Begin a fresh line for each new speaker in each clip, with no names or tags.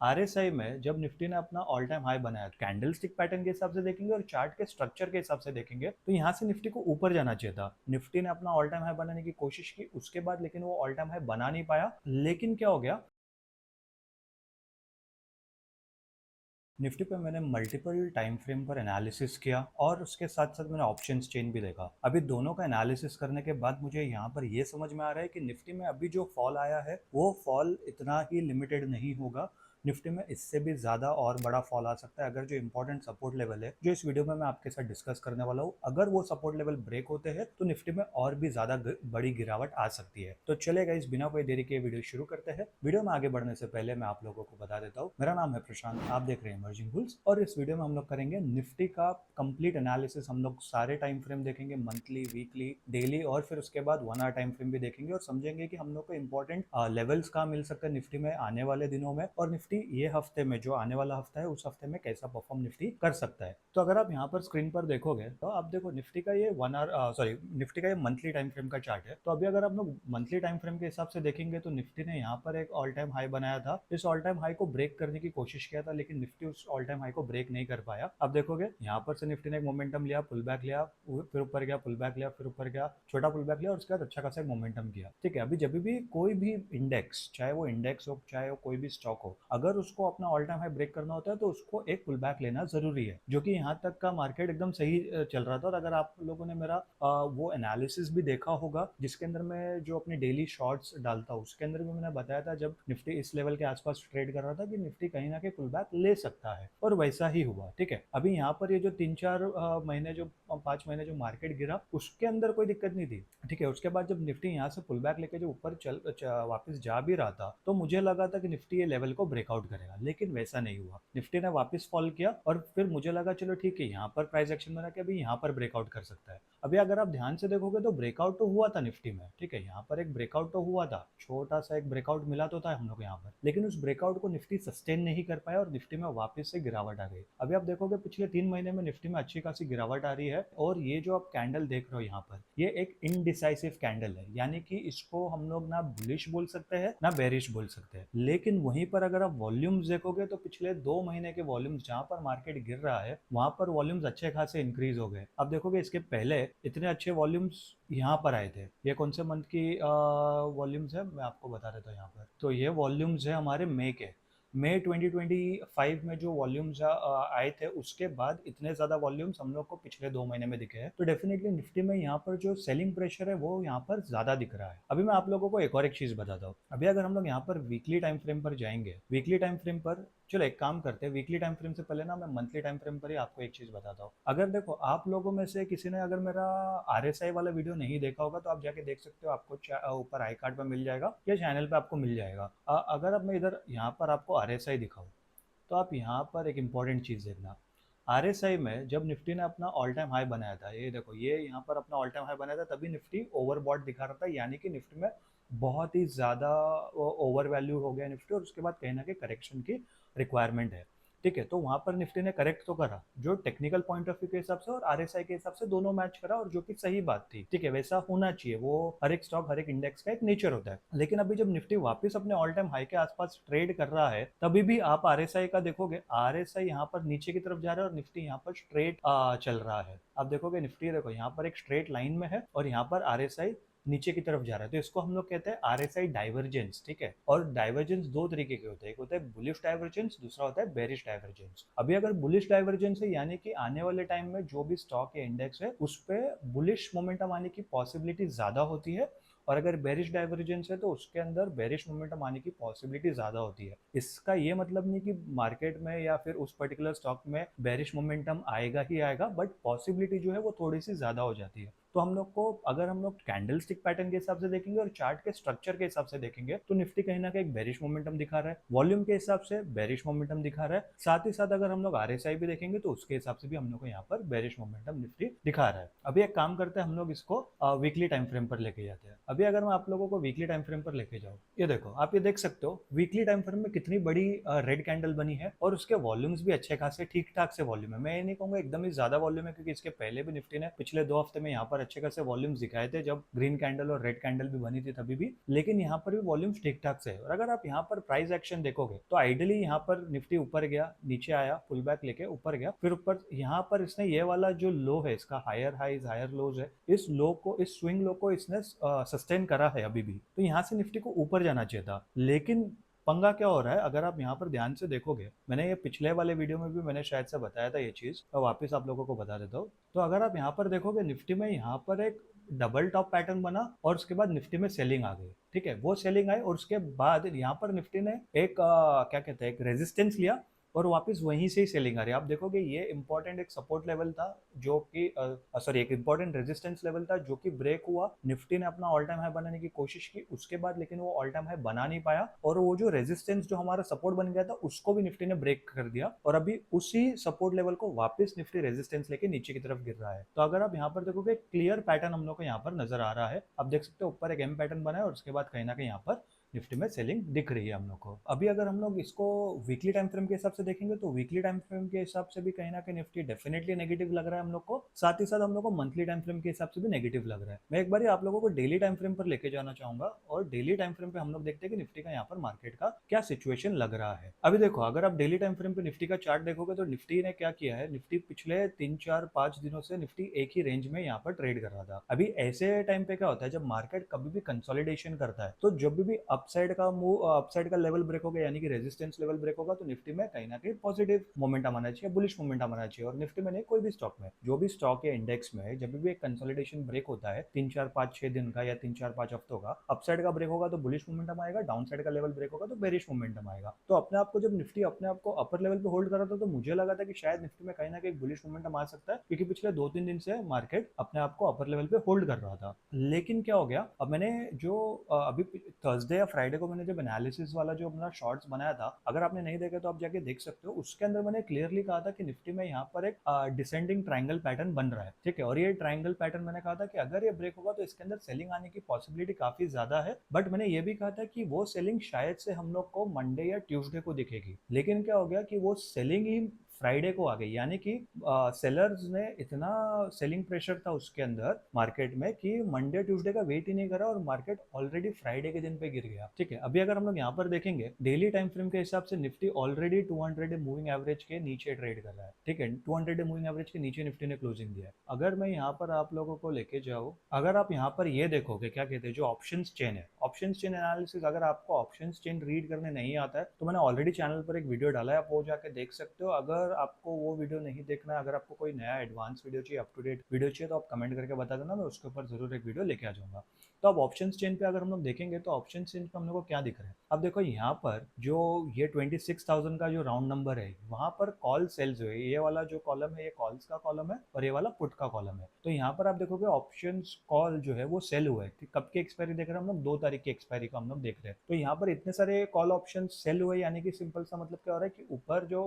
RSI में जब Nifty ने अपना ऑल टाइम हाई बनाया, कैंडल स्टिक पैटर्न के हिसाब से देखेंगे और चार्ट के स्ट्रक्चर के हिसाब से देखेंगे तो यहाँ से निफ्टी को ऊपर जाना चाहिए था। निफ्टी ने अपना ऑल टाइम हाई बनाने की कोशिश की उसके बाद, लेकिन वो ऑल टाइम हाई बना नहीं पाया। लेकिन क्या हो गया, निफ्टी पे मैंने मल्टीपल टाइम फ्रेम पर एनालिसिस किया और उसके साथ साथ मैंने ऑप्शंस चेन भी देखा। अभी दोनों का एनालिसिस करने के बाद मुझे यहाँ पर ये समझ में आ रहा है कि निफ्टी में अभी जो फॉल आया है वो फॉल इतना ही लिमिटेड नहीं होगा। निफ्टी में इससे भी ज़्यादा और बड़ा फॉल आ सकता है। अगर जो इंपॉर्टेंट सपोर्ट लेवल है जो इस वीडियो में मैं आपके साथ डिस्कस करने वाला हूँ, अगर वो सपोर्ट लेवल ब्रेक होते हैं तो निफ्टी में और भी ज़्यादा बड़ी गिरावट आ सकती है। तो चलेगा, इस बिना कोई देरी के वीडियो शुरू करते हैं। वीडियो में आगे बढ़ने से पहले मैं आप लोगों को बता देता हूँ, मेरा नाम है प्रशांत, आप देख रहे हैं इमर्जिंग बुल्स और इस वीडियो में हम लोग करेंगे निफ्टी का कंप्लीट एनालिसिस। हम लोग सारे टाइम फ्रेम देखेंगे, मंथली, वीकली, डेली और फिर उसके बाद 1 आवर टाइम फ्रेम भी देखेंगे और समझेंगे कि हम लोग को इंपॉर्टेंट लेवल्स कहाँ मिल सकते हैं निफ्टी में आने वाले दिनों में, और निफ्टी ये हफ्ते में जो आने वाला हफ्ता है उस हफ्ते में कैसा परफॉर्म निफ्टी कर सकता है। तो अगर आप यहाँ पर स्क्रीन पर देखोगे तो आप देखो निफ्टी का ये 1 आवर निफ्टी का ये मंथली टाइम फ्रेम का चार्ट है। तो अभी अगर आप लोग मंथली टाइम फ्रेम के हिसाब से देखेंगे तो निफ्टी ने यहाँ पर एक ऑल टाइम हाई बनाया था। इस ऑल टाइम हाई को ब्रेक करने की कोशिश किया था लेकिन निफ्टी उस ऑल टाइम हाई को ब्रेक नहीं कर पाया। अब देखोगे यहाँ पर से निफ्टी ने एक मोमेंटम लिया, पुल बैक लिया, फिर ऊपर गया, पुल बैक लिया, फिर ऊपर गया, छोटा पुल बैक लिया और उसके बाद अच्छा खासा एक मोमेंटम किया। ठीक है, अभी जब भी कोई भी इंडेक्स, चाहे वो इंडेक्स हो चाहे वो कोई भी स्टॉक हो, अगर उसको अपना ऑल टाइम हाई ब्रेक करना होता है तो उसको एक पुल बैक लेना जरूरी है, जो कि यहाँ तक का मार्केट एकदम सही चल रहा था। और अगर आप लोगों ने मेरा वो एनालिसिस भी देखा होगा जिसके अंदर मैं जो अपने डेली शॉर्ट्स डालता हूँ उसके अंदर भी मैंने बताया था, जब निफ्टी इस लेवल के आसपास ट्रेड कर रहा था कि निफ्टी कहीं ना कहीं पुल बैक ले सकता है और वैसा ही हुआ। ठीक है, अभी यहाँ पर ये जो 3-4 महीने जो 5 महीने जो मार्केट गिरा उसके अंदर कोई दिक्कत नहीं थी। ठीक है, उसके बाद जब निफ्टी यहाँ से पुल बैक लेके जो ऊपर वापस जा भी रहा था तो मुझे लगा था कि निफ्टी ये लेवल को ब्रेकआउट करेगा, लेकिन वैसा नहीं हुआ। निफ्टी ने वापस फॉल किया और फिर मुझे लगा चलो ठीक है, यहाँ पर प्राइस एक्शन बना के अभी यहाँ पर ब्रेकआउट कर सकता है। अभी अगर आप ध्यान से देखोगे तो ब्रेकआउट तो हुआ था निफ्टी में। ठीक है, यहाँ पर एक ब्रेकआउट तो हुआ था, छोटा सा एक ब्रेकआउट मिला तो था हम लोग यहाँ पर, लेकिन उस ब्रेकआउट को निफ्टी सस्टेन नहीं कर पाया और निफ्टी में वापस से गिरावट आ गई। अभी आप देखोगे पिछले 3 महीने में निफ्टी में अच्छी खासी गिरावट आ रही है और ये जो आप कैंडल देख रहे हो यहाँ पर, ये एक इनडिसाइसिव कैंडल है, यानी कि इसको हम लोग ना बुलिश बोल सकते हैं ना बेरिश बोल सकते हैं। लेकिन वहीं पर अगर आप वॉल्यूम्स देखोगे तो पिछले 2 महीने के वॉल्यूम्स जहां पर मार्केट गिर रहा है वहां पर वॉल्यूम्स अच्छे खासे इंक्रीज हो गए। अब देखोगे इसके पहले इतने अच्छे वॉल्यूम्स यहाँ पर आए थे। ये कौन से मंथ की वॉल्यूम्स है मैं आपको बता देता हूँ यहाँ पर। तो ये वॉल्यूम्स है हमारे मई के। मई 2025 में जो वॉल्यूम्स आए थे उसके बाद इतने ज़्यादा वॉल्यूम्स हम लोग को पिछले 2 महीने में दिखे हैं। तो डेफिनेटली निफ्टी में यहाँ पर जो सेलिंग प्रेशर है वो यहाँ पर ज़्यादा दिख रहा है। अभी मैं आप लोगों को एक और एक चीज़ बताता हूँ। अभी अगर हम लोग यहाँ पर वीकली टाइम फ्रेम पर जाएंगे, वीकली टाइम फ्रेम पर चलो एक काम करते हैं, वीकली टाइम फ्रेम से पहले ना मैं मंथली टाइम फ्रेम पर ही आपको एक चीज़ बताता हूँ। अगर देखो आप लोगों में से किसी ने अगर मेरा आरएसआई वाला वीडियो नहीं देखा होगा तो आप जाके देख सकते हो, आपको ऊपर आई कार्ड पर मिल जाएगा या चैनल पे आपको मिल जाएगा। अगर अब मैं इधर यहाँ पर आपको आरएसआई दिखाऊँ तो आप यहाँ पर एक इम्पॉर्टेंट चीज़ देखना। आरएसआई में जब निफ्टी ने अपना ऑल टाइम हाई बनाया था, ये देखो ये यहाँ पर अपना ऑल टाइम हाई बनाया था, तभी निफ्टी ओवरबॉट दिखा रहा था, यानी कि निफ्टी में बहुत ही ज़्यादा ओवर वैल्यू हो गया निफ्टी और उसके बाद कहीं ना कहीं करेक्शन की रिक्वायरमेंट है। ठीक है, तो वहां पर निफ्टी ने करेक्ट तो करा, जो टेक्निकल पॉइंट ऑफ व्यू के हिसाब से और आरएसआई के हिसाब से दोनों मैच करा और जो कि सही बात थी। ठीक है, वैसा होना चाहिए, वो हर एक स्टॉक हर एक इंडेक्स का एक नेचर होता है। लेकिन अभी जब निफ्टी वापस अपने ऑल टाइम हाई के आसपास ट्रेड कर रहा है तभी भी आप आरएसआई का देखोगे, आरएसआई यहाँ पर नीचे की तरफ जा रहा है और निफ्टी यहाँ पर स्ट्रेट चल रहा है। आप देखोगे निफ्टी देखो यहाँ पर एक स्ट्रेट लाइन में है और यहाँ पर आरएसआई नीचे की तरफ जा रहा है, तो इसको हम लोग कहते हैं आरएसआई डाइवर्जेंस। ठीक है, और डाइवर्जेंस दो तरीके के होते हैं, एक होता है बुलिश डाइवर्जेंस, दूसरा होता है बेरिश डाइवर्जेंस। अभी अगर बुलिश डाइवर्जेंस है यानी कि आने वाले टाइम में जो भी स्टॉक या इंडेक्स है उस पर बुलिश मोमेंटम आने की पॉसिबिलिटी ज्यादा होती है, और अगर बेरिश डाइवर्जेंस है तो उसके अंदर बेरिश मोमेंटम आने की पॉसिबिलिटी ज्यादा होती है। इसका ये मतलब नहीं कि मार्केट में या फिर उस पर्टिकुलर स्टॉक में बेरिश मोमेंटम आएगा ही आएगा, बट पॉसिबिलिटी जो है वो थोड़ी सी ज्यादा हो जाती है। तो हम लोग को अगर हम लोग कैंडल स्टिक पैटर्न के हिसाब से देखेंगे और चार्ट के स्ट्रक्चर के हिसाब से देखेंगे तो निफ्टी कहीं ना कहीं एक बेरिश मोमेंटम दिखा रहा है, वॉल्यूम के हिसाब से बेरिश मोमेंटम दिखा रहा है, साथ ही साथ अगर हम लोग आरएसआई भी देखेंगे तो उसके हिसाब से भी हम लोग को यहाँ पर बेरिश मोमेंटम निफ्टी दिखा रहा है। अभी एक काम करते हैं, हम लोग इसको वीकली टाइम फ्रेम पर लेके जाते हैं। अभी अगर मैं आप लोगों को वीकली टाइम फ्रेम पर लेके जाऊँ, ये देखो आप ये देख सकते हो वीकली टाइम फ्रेम में कितनी बड़ी रेड कैंडल बनी है और उसके वॉल्यूम्स भी अच्छे खासे ठीक ठाक से वॉल्यूम है। मैं ये नहीं कहूंगा एकदम ही ज्यादा वॉल्यूम है, क्योंकि इसके पहले भी निफ्टी ने पिछले 2 हफ्ते में यहाँ पर पर अच्छे खासे वॉल्यूम्स दिखाए थे जब ग्रीन कैंडल और रेड कैंडल भी बनी थी तभी भी, लेकिन यहाँ पर भी वॉल्यूम्स ठीक ठाक से है। और अगर आप यहाँ पर प्राइस एक्शन देखोगे तो आइडियली यहाँ पर निफ्टी ऊपर गया, नीचे आया, पुल बैक लेके ऊपर गया, फिर ऊपर यहाँ पर इसने ये वाला जो लो है इसका, हायर हाइज हायर लोज है, इस लो को, इस स्विंग लो को इसने सस्टेन करा है अभी भी। तो यहाँ से निफ्टी को ऊपर जाना चाहिए था, लेकिन पंगा क्या हो रहा है अगर आप यहाँ पर ध्यान से देखोगे, मैंने ये पिछले वाले वीडियो में भी मैंने शायद से बताया था ये चीज, तो वापस आप लोगों को बता देता हूँ। तो अगर आप यहाँ पर देखोगे निफ्टी में यहाँ पर एक डबल टॉप पैटर्न बना और उसके बाद निफ्टी में सेलिंग आ गई, ठीक है, वो सेलिंग आई और उसके बाद यहाँ पर निफ्टी ने एक क्या कहते हैं, एक रेजिस्टेंस लिया और वापस वहीं से ही सेलिंग आ रही है। आप देखोगे ये इंपॉर्टेंट एक सपोर्ट लेवल था जो कि सॉरी एक इंपॉर्टेंट रेजिस्टेंस लेवल था जो कि ब्रेक हुआ, निफ्टी ने अपना ऑल टाइम हाई बनाने की कोशिश की उसके बाद, लेकिन वो ऑल टाइम हाई बना नहीं पाया और वो जो रेजिस्टेंस जो हमारा सपोर्ट बन गया था उसको भी निफ्टी ने ब्रेक कर दिया और अभी उसी सपोर्ट लेवल को वापस निफ्टी रेजिस्टेंस लेके नीचे की तरफ गिर रहा है। तो अगर आप यहाँ पर देखोगे क्लियर पैटर्न हम लोग को यहाँ पर नजर आ रहा है, आप देख सकते हो ऊपर एक एम पैटर्न बना है और उसके बाद कहीं ना कहीं यहाँ पर निफ्टी में सेलिंग दिख रही है हम लोग को। अभी अगर हम लोग इसको वीकली टाइम फ्रेम के हिसाब से देखेंगे तो वीकली टाइम फ्रेम के हिसाब से भी कहीं ना कहीं निफ्टी डेफिनेटली नेगेटिव लग रहा है हम लोग को, साथ ही साथ हम लोग को मंथली टाइम फ्रेम के हिसाब से भी नेगेटिव लग रहा है। मैं एक बार आप लोगों को डेली टाइम फ्रेम पर लेके जाना चाहूंगा और डेली टाइम फ्रेम पे हम लोग देखते हैं कि निफ्टी का यहाँ पर मार्केट का क्या सिचुएशन लग रहा है। अभी देखो अगर आप डेली टाइम फ्रेम पे निफ्टी का चार्ट देखोगे तो निफ्टी ने क्या किया है, निफ्टी पिछले 3 4 5 दिनों से निफ्टी एक ही रेंज में यहाँ पर ट्रेड कर रहा था। अभी ऐसे टाइम पे क्या होता है जब मार्केट कभी भी कंसोलिडेशन करता है तो जब भी अपसाइड का मूव, अपसाइड का लेवल ब्रेक होगा यानी कि रेजिस्टेंस लेवल ब्रेक होगा तो निफ्टी में कहीं ना कहीं पॉजिटिव मोमेंटम आना चाहिए, बुलिश मोमेंटम आना चाहिए। और निफ्टी में नहीं, कोई भी स्टॉक में, जो भी स्टॉक या इंडेक्स में जब भी एक कंसोलिडेशन ब्रेक होता है 3 4 5 6 दिन का या 3 4 5 हफ्तों का, अपसाइड का ब्रेक होगा तो बुलिश मोमेंटम आएगा, डाउन साइड का लेवल ब्रेक होगा तो बेरिश मोमेंटम आएगा। तो अपने आप को जब निफ्टी अपने आप को अपर लेवल पे होल्ड कर रहा था तो मुझे लगा था कि शायद निफ्टी में कहीं ना कहीं बुलिश मोमेंटम आ सकता है क्योंकि पिछले 2 3 दिन से मार्केट अपने आप को अपर लेवल पे होल्ड कर रहा था। लेकिन क्या हो गया, अब मैंने जो अभी थर्सडे या फ्राइडे को मैंने जब एनालिसिस वाला जो अपना शॉर्ट्स बनाया था, अगर आपने नहीं देखा तो आप जाके देख सकते हो, उसके अंदर मैंने क्लियरली कहा था कि निफ्टी में यहाँ पर एक डिसेंडिंग ट्रायंगल पैटर्न बन रहा है, ठीक है, और ये ट्रायंगल पैटर्न मैंने कहा था कि अगर ये ब्रेक होगा तो इसके अंदर सेलिंग आने की पॉसिबिलिटी काफी ज्यादा है, बट मैंने ये भी कहा था कि वो सेलिंग शायद से हम लोग को मंडे या ट्यूसडे को दिखेगी। लेकिन क्या हो गया कि वो सेलिंग ही फ्राइडे को आ गई, यानी कि सेलर्स ने इतना सेलिंग प्रेशर था उसके अंदर मार्केट में कि मंडे ट्यूसडे का वेट ही नहीं करा और मार्केट ऑलरेडी फ्राइडे के दिन पे गिर गया, ठीक है। अभी अगर हम लोग यहाँ पर देखेंगे डेली टाइम फ्रेम के हिसाब से निफ्टी ऑलरेडी 200 मूविंग एवरेज के नीचे ट्रेड कर रहा है, ठीक है, 200 मूविंग एवरेज के नीचे निफ्टी ने क्लोजिंग दिया है। अगर मैं यहाँ पर आप लोगों को लेके जाऊँ, अगर आप यहाँ पर ये देखोगे क्या कहते हैं जो ऑप्शन चेन है, ऑप्शन चेन एनालिसिस, अगर आपको ऑप्शन चेन रीड करने नहीं आता है तो मैंने ऑलरेडी चैनल पर एक वीडियो डाला है, आप वो जाके देख सकते हो। अगर आपको वो वीडियो नहीं देखना है, अगर आपको कोई नया एडवांस वीडियो चाहिए, अप टू डेट वीडियो चाहिए, तो आप कमेंट करके बता देना, मैं उसके ऊपर जरूर एक वीडियो लेके आ जाऊंगा। तो अब ऑप्शन चेन पे अगर हम लोग देखेंगे तो ऑप्शन चेन पे हम लोग को क्या दिख रहा है, अब देखो यहाँ पर जो ये 26,000 का जो राउंड नंबर है वहां पर कॉल सेल्स हुए, ये वाला जो कॉलम है ये कॉल्स का कॉलम है और ये वाला पुट का कॉलम है। तो यहाँ पर आप देखोगे ऑप्शन कॉल जो है वो सेल हुआ है, कब की एक्सपायरी देख रहे हैं हम लोग, 2 तारीख की एक्सपायरी का हम लोग देख रहे हैं। तो यहाँ पर इतने सारे कॉल ऑप्शन सेल हुए, यानी कि सिंपल सा मतलब क्या हो रहा है कि ऊपर जो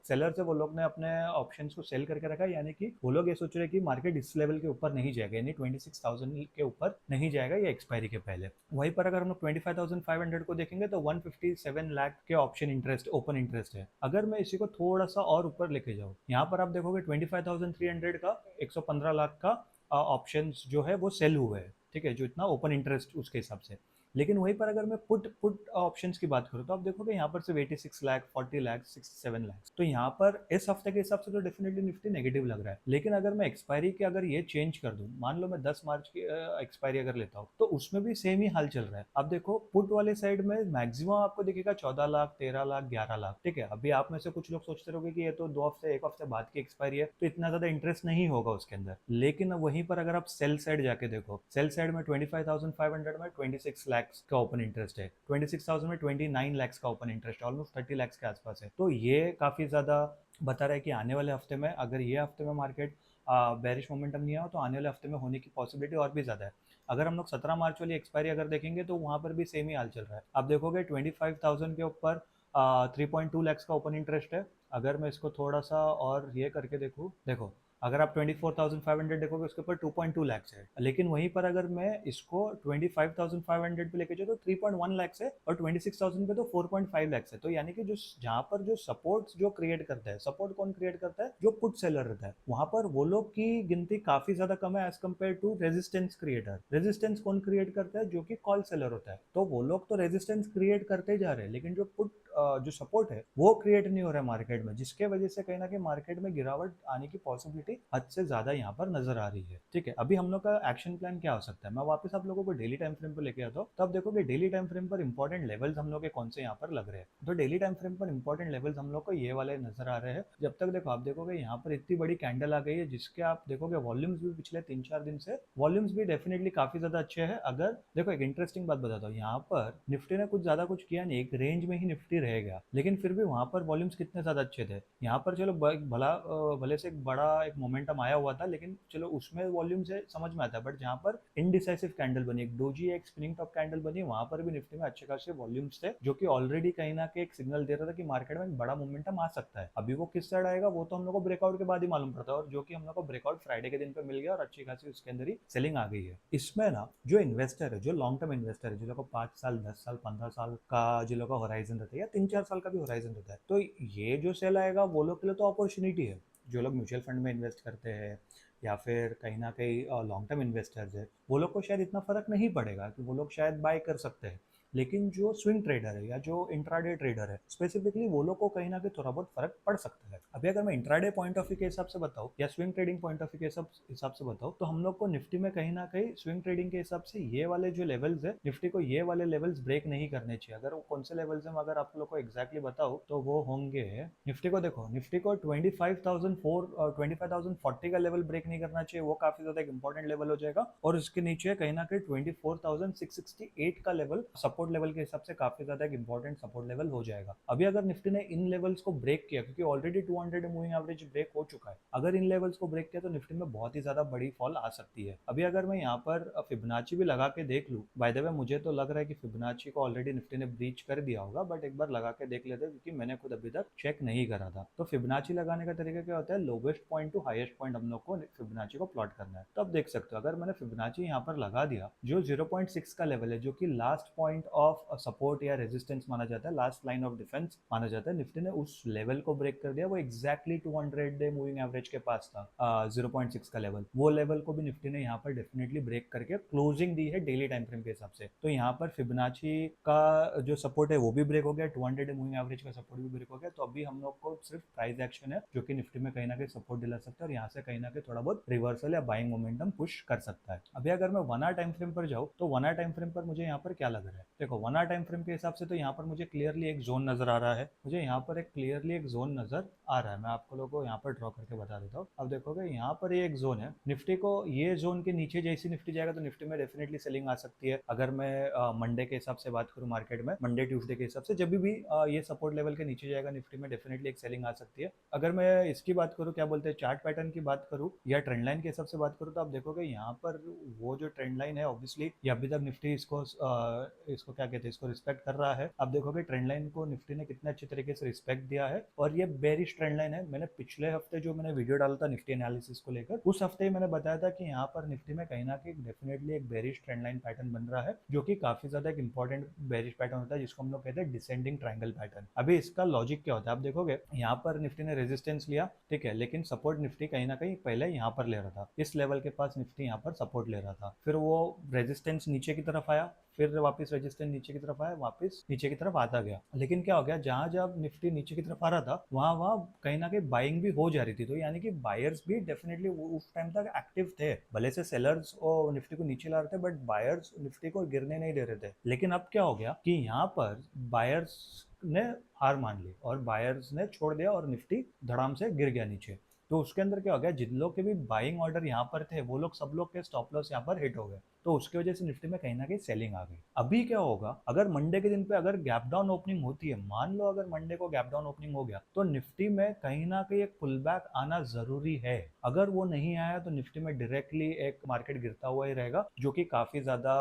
सेलर्स है वो लोग ने अपने ऑप्शंस को सेल करके रखा है, यानी कि वो लोग ये सोच रहे हैं कि मार्केट इस लेवल के ऊपर नहीं जाएगा, यानी 26,000 के ऊपर नहीं जाएगा ये एक्सपायरी के पहले। वहीं पर अगर हम लोग 25,500 को देखेंगे तो 157 लाख के ऑप्शन इंटरेस्ट, ओपन इंटरेस्ट है। अगर मैं इसी को थोड़ा सा और ऊपर लेके जाऊँ, यहाँ पर आप देखोगे 25,300 का 115 लाख का ऑप्शंस जो है वो सेल हुए हैं, ठीक है, जो इतना ओपन इंटरेस्ट उसके हिसाब से। लेकिन वहीं पर अगर मैं पुट ऑप्शंस की बात करूं तो आप देखोगे यहाँ पर सिर्फ 86 लाख, 40 लाख, 67 लाख। तो यहाँ पर इस हफ्ते के हिसाब से तो डेफिनेटली निफ्टी नेगेटिव लग रहा है। लेकिन अगर मैं एक्सपायरी के अगर ये चेंज कर दूं, मान लो मैं 10 मार्च की एक्सपायरी अगर लेता हूँ तो उसमें भी सेम ही हाल चल रहा है। अब देखो पुट वाले साइड में मैक्सिमम आपको दिखेगा 14 लाख, 13 लाख, 11 लाख, ठीक है। अभी आप में से कुछ लोग सोचते रहोगे कि ये तो 2 हफ्ते 1 हफ्ते बाद की एक्सपायरी है तो इतना ज्यादा इंटरेस्ट नहीं होगा उसके अंदर। लेकिन वहीं पर अगर आप सेल साइड जाके देखो, सेल साइड में 25,500 में 26 लाख का ओपन इंटरेस्ट है, 26,000 में 29 लाख का ओपन इंटरेस्ट है, ऑलमोस्ट 30 लाख के आसपास है। तो ये काफी ज्यादा बता रहा है कि आने वाले हफ्ते में अगर ये हफ्ते में मार्केट बेरिश मोमेंटम नहीं आया तो आने वाले हफ्ते में होने की पॉसिबिलिटी और भी ज्यादा है। अगर हम लोग 17 मार्च वाली एक्सपायरी अगर देखेंगे तो वहां पर भी सेम ही हाल चल रहा है। आप देखोगे 25,000 के ऊपर 3.2 लाख का ओपन इंटरेस्ट है। अगर मैं इसको थोड़ा सा और ये करके देखूँ, देखो अगर आप 24,500 देखोगे उसके ऊपर 2.2 लाख है, लेकिन वहीं पर अगर मैं इसको 25,500 पे लेके जाऊँ तो 3.1 लाख है, और 26,000 पे तो 4.5 लाख है। तो यानी कि जो जहाँ पर जो सपोर्ट जो क्रिएट करता है, सपोर्ट कौन क्रिएट करता है, जो पुट सेलर रहता है, वहां पर वो लोग की गिनती काफी ज्यादा कम है as compare to resistance creator. Resistance कौन क्रिएट करता है, जो कि कॉल सेलर होता है। तो वो लोग तो रेजिस्टेंस क्रिएट करते जा रहे हैं, लेकिन जो पुट जो सपोर्ट है वो क्रिएट नहीं हो रहा है मार्केट में, जिसके वजह से कहीं ना कहीं मार्केट में गिरावट आने की पॉसिबिलिटी हद से ज्यादा यहाँ पर नजर आ रही है। ठीक है, अभी हम लोग का एक्शन प्लान क्या हो सकता है, मैं वापस आप लोगों को डेली टाइम फ्रेम पर लेके आता हूँ। तो आप देखोगे डेली टाइम फ्रेम पर इंपॉर्टेंट लेवल्स हम लोग के कौन से यहाँ पर लग रहे हैं। तो डेली टाइम फ्रेम पर इंपॉर्टेंट लेवल्स हम लोग को ये वाले नजर आ रहे हैं। जब तक देखो आप देखोगे यहाँ पर इतनी बड़ी कैंडल आ गई है, जिसके आप देखोगे वॉल्यूम्स भी पिछले 3-4 दिन से वॉल्यूम्स भी डेफिनेटली काफी ज्यादा अच्छे हैं। अगर देखो एक इंटरेस्टिंग बात बताता हूँ, यहाँ पर निफ्टी ने कुछ ज्यादा कुछ किया नहीं, एक रेंज में ही निफ्टी रह गया, लेकिन फिर भी वहां पर वॉल्यूम्स कितने ज्यादा अच्छे थे। यहाँ पर चलो भले से एक बड़ा एक मोमेंटम आया हुआ था, लेकिन चलो उसमें वॉल्यूम से समझ में आता है। बट जहाँ पर इनडिसाइसिव कैंडल बनी, एक डोजी एक स्प्रिंग टॉप कैंडल बनी, वहां पर भी निफ्टी में अच्छे खासे वॉल्यूम्स थे, जो कि ऑलरेडी कहीं ना कहीं एक सिग्नल दे रहा था कि मार्केट में एक बड़ा मोमेंटम आ सकता है। अभी वो किस साइड आएगा वो तो हम लोग को ब्रेकआउट के बाद ही मालूम पड़ता है, और जो कि हम लोग को ब्रेकआउट फ्राइडे के दिन पे मिल गया और अच्छी खासी उसके अंदर ही सेलिंग आ गई है। इसमें ना जो इन्वेस्टर है, जो लॉन्ग टर्म इन्वेस्टर है, जो लोग को 5 साल 10 साल 15 साल का जो लोग का होराइजन रहता है, या 3-4 साल का भी होराइजन रहता है, तो ये जो सेल आएगा वो लोग के लिए तो अपॉर्चुनिटी है। जो लोग म्यूचुअल फंड में इन्वेस्ट करते हैं या फिर कहीं ना कहीं लॉन्ग टर्म इन्वेस्टर्स है, वो लोग को शायद इतना फर्क नहीं पड़ेगा कि वो लोग शायद बाय कर सकते हैं। लेकिन जो स्विंग ट्रेडर है या जो इंट्राडे ट्रेडर है स्पेसिफिकली, वो लोग को कहीं ना कहीं थोड़ा बहुत फर्क पड़ सकता है। अभी अगर मैं इंट्राडे पॉइंट ऑफ व्यू के हिसाब से बताऊं या swing trading point of view के हिसाब से बताऊं, तो हम लोग को निफ्टी में कहीं ना कहीं स्विंग ट्रेडिंग के हिसाब से ये वाले जो लेवल्स है, निफ्टी को ये वाले लेवल्स ब्रेक नहीं करने चाहिए। अगर वो कौन से लेवल्स हैं अगर आप लोग को एग्जैक्टली बताओ, तो वो होंगे, निफ्टी को देखो, निफ्टी को 25,040 का लेवल ब्रेक नहीं करना चाहिए, वो काफी ज्यादा एक इंपॉर्टेंट लेवल हो जाएगा। और उसके नीचे कहीं ना कहीं 24,668 का लेवल सपोर्ट लेवल के हिसाब से काफी ज्यादा एक इंपॉर्टेंट सपोर्ट लेवल हो जाएगा। अभी अगर निफ्टी ने इन लेवल्स को ब्रेक किया, क्योंकि ऑलरेडी 200 मूविंग एवरेज ब्रेक हो चुका है, अगर इन लेवल्स को ब्रेक किया तो निफ्टी में बहुत ही ज्यादा बड़ी फॉल आ सकती है। अभी अगर मैं यहाँ पर फिबोनाची भी लगा के देख लूँ, बाय द वे मुझे तो लग रहा है कि फिबोनाची को ऑलरेडी निफ्टी ने ब्रीच कर दिया होगा, बट एक बार लगा के देख लेते हैं, क्योंकि मैंने खुद अभी तक चेक नहीं करा था। तो फिबोनाची लगाने का तरीका क्या होता है, lowest point two highest point हम लोग को फिबोनाची को प्लॉट करना है। तो अब देख सकते हो, अगर मैंने फिबोनाची यहाँ पर लगा दिया, जो 0.6 का लेवल है, जो कि लास्ट पॉइंट ऑफ सपोर्ट या रेजिस्टेंस माना जाता है, लास्ट लाइन ऑफ डिफेंस माना जाता है, निफ्टी ने उस लेवल को ब्रेक कर दिया। वो एग्जैक्टली 200 डे मूविंग एवरेज के पास था 0.6 का लेवल, वो लेवल को भी निफ्टी ने यहाँ पर डेफिनेटली ब्रेक करके क्लोजिंग दी है डेली टाइम फ्रेम के हिसाब से। तो यहाँ पर फिबोनाची का जो सपोर्ट है वो भी ब्रेक हो गया, 200 डे मूविंग एवरेज का सपोर्ट भी ब्रेक हो गया। तो अभी हम लोग को सिर्फ प्राइस एक्शन है जो कि निफ्टी में कहीं ना कहीं सपोर्ट दिला सकता है, और यहाँ से कहीं ना कहीं थोड़ा बहुत रिवर्सल या बाइंग मोमेंटम पुश कर सकता है। अभी अगर मैं 1 आवर टाइम फ्रेम पर जाऊँ, तो 1 आवर टाइम फ्रेम पर मुझे यहाँ पर क्या लग रहा है, देखो 1 आवर टाइम फ्रेम के हिसाब से तो यहाँ पर मुझे क्लियरली एक जोन नजर आ रहा है, मुझे यहाँ पर एक क्लियरली एक जोन नजर आ रहा है। मैं आपको लोगों को यहाँ पर ड्रॉ करके बता देता हूँ। अब देखोगे यहाँ पर ये एक जोन है, निफ्टी को ये जोन के नीचे जैसी निफ्टी जाएगा तो निफ्टी में डेफिनेटली सेलिंग आ सकती है। अगर मैं मंडे के हिसाब से बात करूँ मार्केट में, मंडे ट्यूसडे के हिसाब से जब भी ये सपोर्ट लेवल के नीचे जाएगा, निफ्टी में डेफिनेटली एक सेलिंग आ सकती है। अगर मैं इसकी बात करूँ, क्या बोलते हैं, चार्ट पैटर्न की बात करूँ या ट्रेंड लाइन के हिसाब से बात करूँ, तो आप देखोगे यहाँ पर वो जो ट्रेंड लाइन है, ऑब्वियसली ये अभी तक निफ्टी इसको क्या कहते हैं, इसको रिस्पेक्ट कर रहा है। आप देखोगे ट्रेंड लाइन को निफ्टी ने कितने अच्छे तरीके से रिस्पेक्ट दिया है, और ये बेरिश ट्रेंड लाइन है। मैंने पिछले हफ्ते जो मैंने वीडियो डाला था निफ्टी एनालिसिस को लेकर, उस हफ्ते ही मैंने बताया था कि यहाँ पर निफ्टी में कहीं ना कहीं डेफिनेटली एक बेरिश ट्रेंड लाइन पैटर्न बन रहा है, जो कि काफी ज्यादा एक इंपॉर्टेंट बेरिश पैटर्न होता है, जिसको हम लोग कहते हैं डिसेंडिंग ट्रायंगल पैटर्न। अभी इसका लॉजिक क्या होता है, आप देखोगे यहाँ पर निफ्टी ने रेजिस्टेंस लिया, ठीक है, लेकिन सपोर्ट निफ्टी कहीं ना कहीं पहले यहाँ पर ले रहा था, इस लेवल के पास निफ्टी यहाँ पर सपोर्ट ले रहा था, फिर वो रेजिस्टेंस नीचे की तरफ आया, फिर वापस रेजिस्टेंस नीचे की तरफ आया, वापस नीचे की तरफ आता गया। लेकिन क्या हो गया, जहां जब निफ्टी नीचे की तरफ आ रहा था, वहां वहां कहीं ना कहीं बाइंग भी हो जा रही थी। तो यानी कि बायर्स भी डेफिनेटली उस टाइम तक एक्टिव थे, भले से सेलर्स और निफ्टी को नीचे ला रहे थे, बट बायर्स निफ्टी को गिरने नहीं दे रहे थे। लेकिन अब क्या हो गया कि यहाँ पर बायर्स ने हार मान ली और बायर्स ने छोड़ दिया, और निफ्टी धड़ाम से गिर गया नीचे। तो उसके अंदर क्या हो गया, जिन लोग के भी बाइंग ऑर्डर यहाँ पर थे, वो लोग सब लोग के स्टॉप लॉस यहाँ पर हिट हो गए। तो उसकी वजह से निफ्टी में कहीं ना कहीं सेलिंग आ गई। अभी क्या होगा, अगर मंडे के दिन पे अगर गैप डाउन ओपनिंग होती है, मान लो अगर मंडे को गैप डाउन ओपनिंग हो गया, तो निफ्टी में कहीं ना कहीं एक पुल बैक आना जरूरी है। अगर वो नहीं आया तो निफ्टी में डायरेक्टली एक मार्केट गिरता हुआ ही रहेगा, जो कि काफी ज्यादा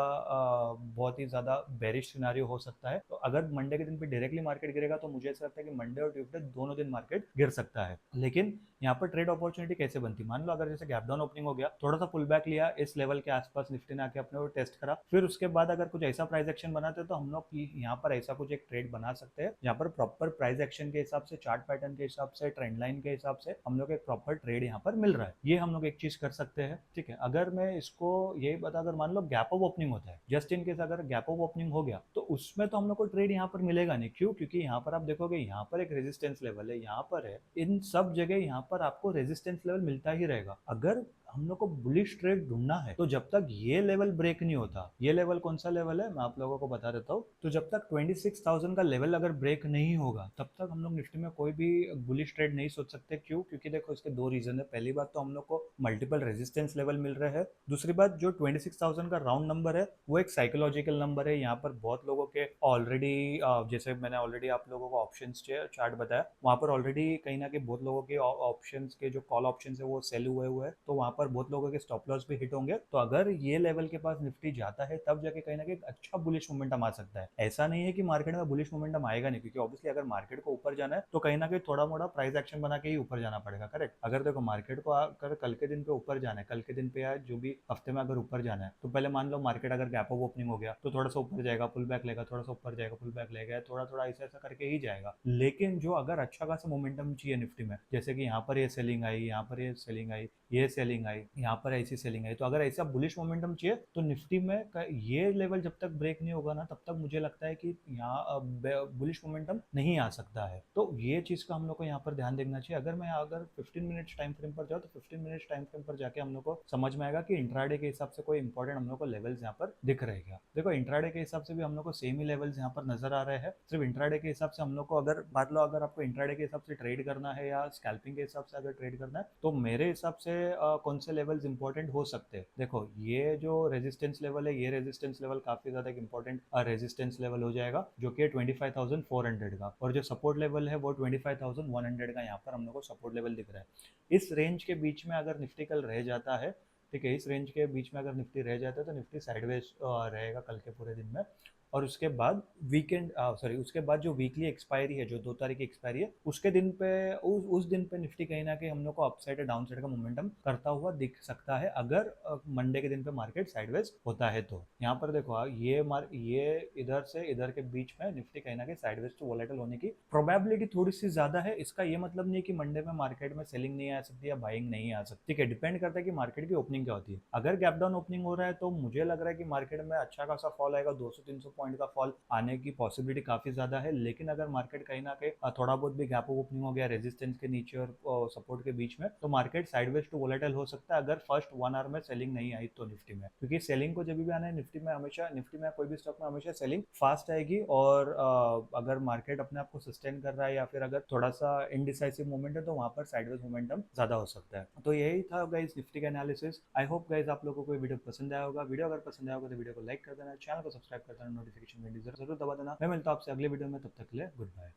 बहुत ही ज्यादा बेरिश सिनारियो हो सकता है। तो अगर मंडे के दिन पे डायरेक्टली मार्केट गिरेगा तो मुझे ऐसा लगता है कि मंडे और ट्यूसडे दोनों दिन मार्केट गिर सकता है। लेकिन यहाँ पर ट्रेड अपॉर्चुनिटी कैसे बनती, मान लो अगर जैसे गैप डाउन ओपनिंग हो गया, थोड़ा सा पुल बैक लिया, इस लेवल के आसपास निफ्टी ने आके अपने को टेस्ट करा, फिर उसके बाद अगर कुछ ऐसा प्राइस एक्शन बनाते तो हम लोग यहाँ पर ऐसा कुछ एक ट्रेड बना सकते हैं जहाँ पर प्रॉपर प्राइस एक्शन के हिसाब से, चार्ट पैटर्न के हिसाब से, ट्रेंड लाइन के हिसाब से हम लोग एक प्रॉपर ट्रेड यहाँ पर मिल रहा है। ये हम लोग एक चीज कर सकते हैं, ठीक है। अगर मैं इसको यही बता, अगर मान लो गैप ऑफ ओपनिंग होता है, जस्ट इन केस अगर गैप ऑफ ओपनिंग हो गया, तो उसमें तो हम लोग को ट्रेड यहाँ पर मिलेगा नहीं। क्यों? क्योंकि यहाँ पर आप देखोगे यहाँ पर एक रेजिस्टेंस लेवल है, यहाँ पर है, इन सब जगह यहाँ पर आपको रेजिस्टेंस लेवल मिलता ही रहेगा। अगर हम लोग को बुलिश ट्रेड ढूंढना है तो जब तक ये लेवल ब्रेक नहीं होता, ये लेवल कौन सा लेवल है मैं आप लोगों को बता देता हूँ, तो जब तक 26,000 का लेवल अगर ब्रेक नहीं होगा तब तक हम लोग निफ्टी में कोई भी बुलिश ट्रेड नहीं सोच सकते। क्यों? क्योंकि देखो इसके दो रीजन है। पहली बात तो हम लोग को मल्टीपल रेजिस्टेंस लेवल मिल रहे हैं, दूसरी बात जो 26,000 का राउंड नंबर है वो एक साइकोलॉजिकल नंबर है। यहाँ पर बहुत लोगों के ऑलरेडी, जैसे मैंने ऑलरेडी आप लोगों को ऑप्शन चार्ट बताया, वहां पर ऑलरेडी कहीं ना कहीं बहुत लोगों के ऑप्शंस के जो कॉल ऑप्शन है वो सेल हुए हुए हैं, तो वहां पर बहुत लोगों के स्टॉप लॉस भी हिट होंगे। तो अगर ये लेवल के पास निफ्टी जाता है तब जाके कहीं ना कहीं अच्छा बुलिश मोमेंटम आ सकता है। ऐसा नहीं है कि मार्केट में बुलिश मोमेंटम आएगा नहीं, क्योंकि ऑब्वियसली अगर मार्केट को ऊपर जाना है तो कहीं ना कहीं थोड़ा मोड़ा प्राइस एक्शन बना के ही ऊपर जाना पड़ेगा, करेक्ट। अगर देखो मार्केट को अगर कल के दिन पे ऊपर जाना है, कल के दिन पे या जो भी हफ्ते में अगर ऊपर जाना है, तो पहले मान लो मार्केट अगर गैप ऑफ ओपनिंग हो गया तो थोड़ा सा ऊपर जाएगा, पुल बैक लेगा, थोड़ा सा ऊपर जाएगा, पुल बैक लेगा, थोड़ा थोड़ा ऐसा ऐसा करके ही जाएगा। लेकिन जो अगर अच्छा खासा मोमेंटम चाहिए निफ्टी में, जैसे कि यहाँ पर ये सेलिंग आई, यहाँ पर ये सेलिंग आई, ये सेलिंग आई, यहाँ पर ऐसी सेलिंग आई, तो अगर ऐसा बुलिश मोमेंटम चाहिए तो निफ्टी में ये लेवल जब तक ब्रेक नहीं होगा ना तब तक मुझे लगता है कि यहाँ बुलिश मोमेंटम नहीं आ सकता है। तो ये चीज का हम लोग को यहाँ पर ध्यान देखना चाहिए। अगर मैं अगर 15 मिनट्स टाइम फ्रेम पर जाऊँ तो 15 मिनट्स टाइम फ्रेम पर जाके हम लोग को समझ में आएगा कि इंट्राडे के हिसाब से कोई इंपॉर्टेंट हम लोग को लेवल्स यहाँ पर दिख रहे हैं। देखो इंट्राडे के हिसाब से भी हम लोग को सेम ही लेवल्स यहाँ पर नजर आ रहे हैं। सिर्फ इंट्राडे के हिसाब से हम लोग को अगर मान लो अगर आपको इंट्राडे के हिसाब से ट्रेड करना है या स्कैल्पिंग के हिसाब से अगर ट्रेड करना है तो मेरे हिसाब से कौन से लेवल्स इंपॉर्टेंट हो सकते हैं। देखो ये जो रेजिस्टेंस लेवल है, ये रेजिस्टेंस लेवल काफी ज्यादा एक इंपॉर्टेंट रेजिस्टेंस लेवल हो जाएगा, जो कि 25,400 का, और जो सपोर्ट लेवल है वो 25,100 का यहाँ पर हम लोग को सपोर्ट लेवल दिख रहा है। इस रेंज के बीच में अगर निफ्टी कल रह जाता है, ठीक है, इस रेंज के बीच में अगर निफ्टी रह जाता है तो निफ्टी साइडवेज रहेगा कल के पूरे दिन में। और उसके बाद वीकेंड, सॉरी, उसके बाद जो वीकली एक्सपायरी है, जो 2 तारीख की एक्सपायरी है, उसके दिन पे उस दिन पे निफ्टी कहीं ना कहीं हम लोग को अपसाइड या डाउन साइड का मोमेंटम करता हुआ दिख सकता है, अगर मंडे के दिन पे मार्केट साइडवेज होता है। तो यहाँ पर देखो ये इधर से इधर के बीच में निफ्टी कहीं ना कहीं साइडवेज टू वोलेटाइल होने की प्रोबेबिलिटी थोड़ी सी ज्यादा है। इसका ये मतलब नहीं कि मंडे में मार्केट में सेलिंग नहीं आ सकती या बाइंग नहीं आ सकती, ठीक है, डिपेंड करता है कि मार्केट की ओपनिंग क्या होती है। अगर गैप डाउन ओपनिंग हो रहा है तो मुझे लग रहा है कि मार्केट में अच्छा खासा फॉल आएगा, 200-300 पॉइंट का फॉल आने की पॉसिबिलिटी काफी ज्यादा है। लेकिन अगर मार्केट कहीं ना कहीं थोड़ा बहुत भी गैप ऑफ ओपनिंग हो गया रेजिस्टेंस के नीचे और सपोर्ट के बीच में, तो मार्केट साइडवेज टू वोलेटाइल हो सकता है, अगर फर्स्ट 1 आवर में सेलिंग नहीं आई तो निफ्टी में। क्योंकि सेलिंग को जब भी आना है निफ्टी में, हमेशा निफ्टी में कोई भी स्टॉक में हमेशा सेलिंग फास्ट आएगी। और अगर मार्केट अपने आप को सस्टेन कर रहा है या फिर अगर थोड़ा सा इनडिसाइसिव मूवमेंट है तो वहां पर साइडवेज मोमेंटम ज्यादा हो सकता है। तो यही था गाइस निफ्टी का एनालिसिस। आई होप गाइस आप लोगों को वीडियो पसंद आया होगा। वीडियो अगर पसंद आया होगा तो वीडियो को लाइक कर देना, चैनल को सब्सक्राइब कर देना, नोटिफिकेशन घंटी जरूर दबा देना। मैं मिलता हूं आपसे अगले वीडियो में, तब तक के लिए गुड बाय।